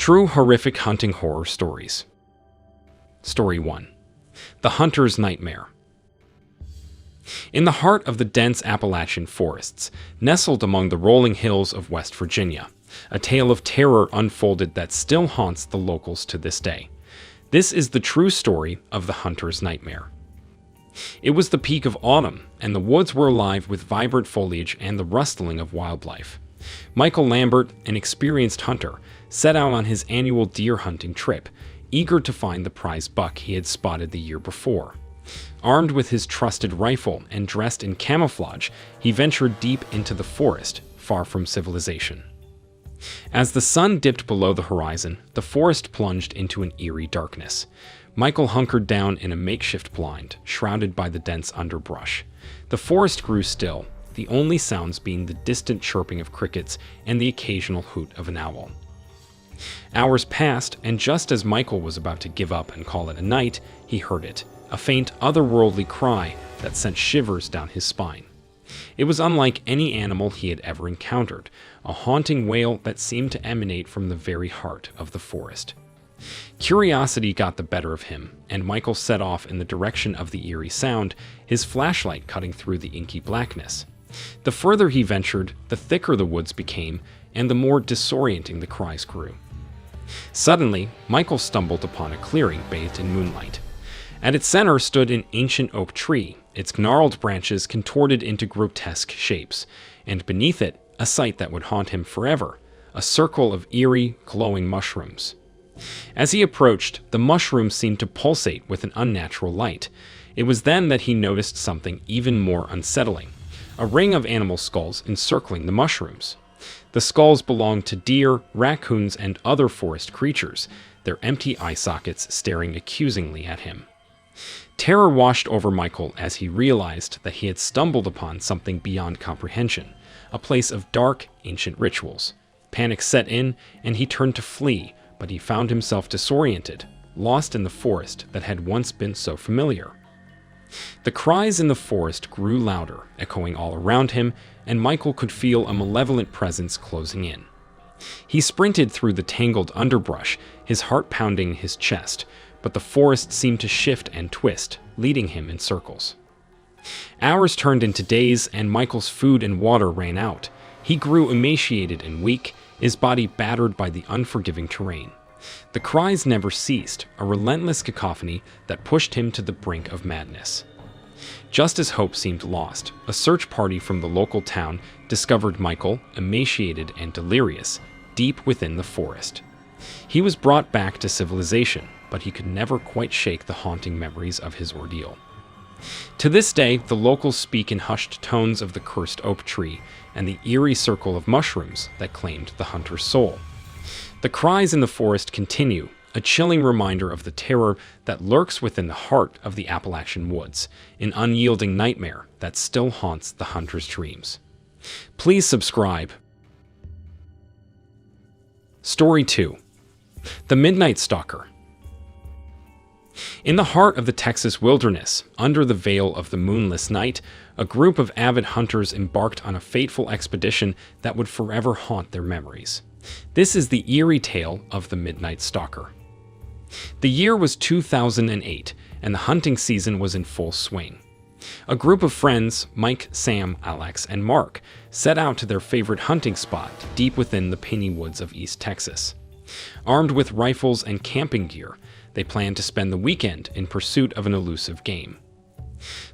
True horrific hunting horror stories. Story 1. The Hunter's Nightmare. In the heart of the dense Appalachian forests, nestled among the rolling hills of West Virginia, a tale of terror unfolded that still haunts the locals to this day. This is the true story of the Hunter's Nightmare. It was the peak of autumn, and the woods were alive with vibrant foliage and the rustling of wildlife. Michael Lambert, an experienced hunter, set out on his annual deer hunting trip, eager to find the prize buck he had spotted the year before. Armed with his trusted rifle and dressed in camouflage, he ventured deep into the forest, far from civilization. As the sun dipped below the horizon, the forest plunged into an eerie darkness. Michael hunkered down in a makeshift blind, shrouded by the dense underbrush. The forest grew still, the only sounds being the distant chirping of crickets and the occasional hoot of an owl. Hours passed, and just as Michael was about to give up and call it a night, he heard it, a faint, otherworldly cry that sent shivers down his spine. It was unlike any animal he had ever encountered, a haunting wail that seemed to emanate from the very heart of the forest. Curiosity got the better of him, and Michael set off in the direction of the eerie sound, his flashlight cutting through the inky blackness. The further he ventured, the thicker the woods became, and the more disorienting the cries grew. Suddenly, Michael stumbled upon a clearing bathed in moonlight. At its center stood an ancient oak tree, its gnarled branches contorted into grotesque shapes, and beneath it, a sight that would haunt him forever, a circle of eerie, glowing mushrooms. As he approached, the mushrooms seemed to pulsate with an unnatural light. It was then that he noticed something even more unsettling, a ring of animal skulls encircling the mushrooms. The skulls belonged to deer, raccoons, and other forest creatures, their empty eye sockets staring accusingly at him. Terror washed over Michael as he realized that he had stumbled upon something beyond comprehension, a place of dark, ancient rituals. Panic set in, and he turned to flee, but he found himself disoriented, lost in the forest that had once been so familiar. The cries in the forest grew louder, echoing all around him, and Michael could feel a malevolent presence closing in. He sprinted through the tangled underbrush, his heart pounding his chest, but the forest seemed to shift and twist, leading him in circles. Hours turned into days, and Michael's food and water ran out. He grew emaciated and weak, his body battered by the unforgiving terrain. The cries never ceased, a relentless cacophony that pushed him to the brink of madness. Just as hope seemed lost, a search party from the local town discovered Michael, emaciated and delirious, deep within the forest. He was brought back to civilization, but he could never quite shake the haunting memories of his ordeal. To this day, the locals speak in hushed tones of the cursed oak tree and the eerie circle of mushrooms that claimed the hunter's soul. The cries in the forest continue, a chilling reminder of the terror that lurks within the heart of the Appalachian woods, an unyielding nightmare that still haunts the hunter's dreams. Please subscribe. Story 2. The Midnight Stalker. In the heart of the Texas wilderness, under the veil of the moonless night, a group of avid hunters embarked on a fateful expedition that would forever haunt their memories. This is the eerie tale of the Midnight Stalker. The year was 2008, and the hunting season was in full swing. A group of friends, Mike, Sam, Alex, and Mark, set out to their favorite hunting spot deep within the piney woods of East Texas. Armed with rifles and camping gear, they planned to spend the weekend in pursuit of an elusive game.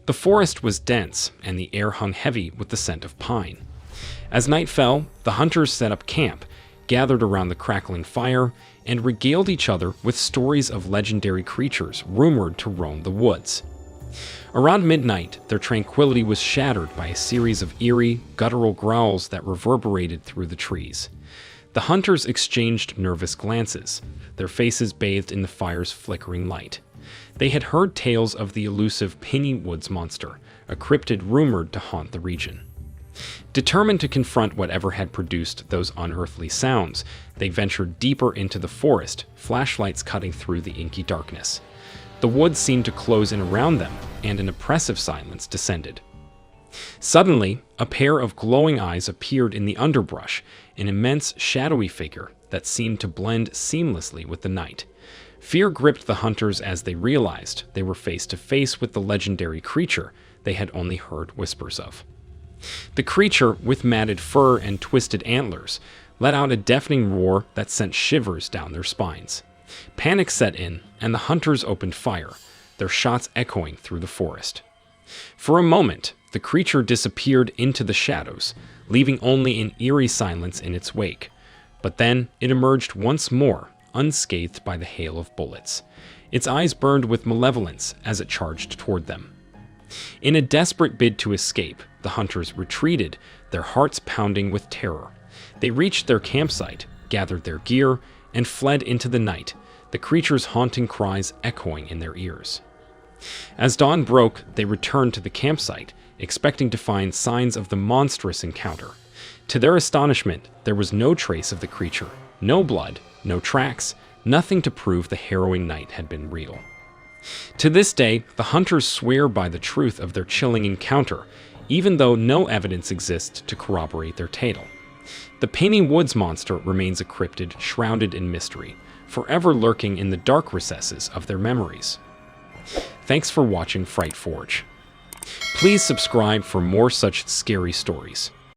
The forest was dense, and the air hung heavy with the scent of pine. As night fell, the hunters set up camp, gathered around the crackling fire, and regaled each other with stories of legendary creatures rumored to roam the woods. Around midnight, their tranquility was shattered by a series of eerie, guttural growls that reverberated through the trees. The hunters exchanged nervous glances, their faces bathed in the fire's flickering light. They had heard tales of the elusive Piney Woods monster, a cryptid rumored to haunt the region. Determined to confront whatever had produced those unearthly sounds, they ventured deeper into the forest, flashlights cutting through the inky darkness. The woods seemed to close in around them, and an oppressive silence descended. Suddenly, a pair of glowing eyes appeared in the underbrush, an immense, shadowy figure, that seemed to blend seamlessly with the night. Fear gripped the hunters as they realized they were face to face with the legendary creature they had only heard whispers of. The creature, with matted fur and twisted antlers, let out a deafening roar that sent shivers down their spines. Panic set in, and the hunters opened fire, their shots echoing through the forest. For a moment, the creature disappeared into the shadows, leaving only an eerie silence in its wake. But then it emerged once more, unscathed by the hail of bullets. Its eyes burned with malevolence as it charged toward them. In a desperate bid to escape, the hunters retreated, their hearts pounding with terror. They reached their campsite, gathered their gear, and fled into the night, the creature's haunting cries echoing in their ears. As dawn broke, they returned to the campsite, expecting to find signs of the monstrous encounter. To their astonishment, there was no trace of the creature, no blood, no tracks, nothing to prove the harrowing night had been real. To this day, the hunters swear by the truth of their chilling encounter, even though no evidence exists to corroborate their tale. The Painting Woods monster remains a cryptid shrouded in mystery, forever lurking in the dark recesses of their memories. Thanks for watching Fright Forge. Please subscribe for more such scary stories.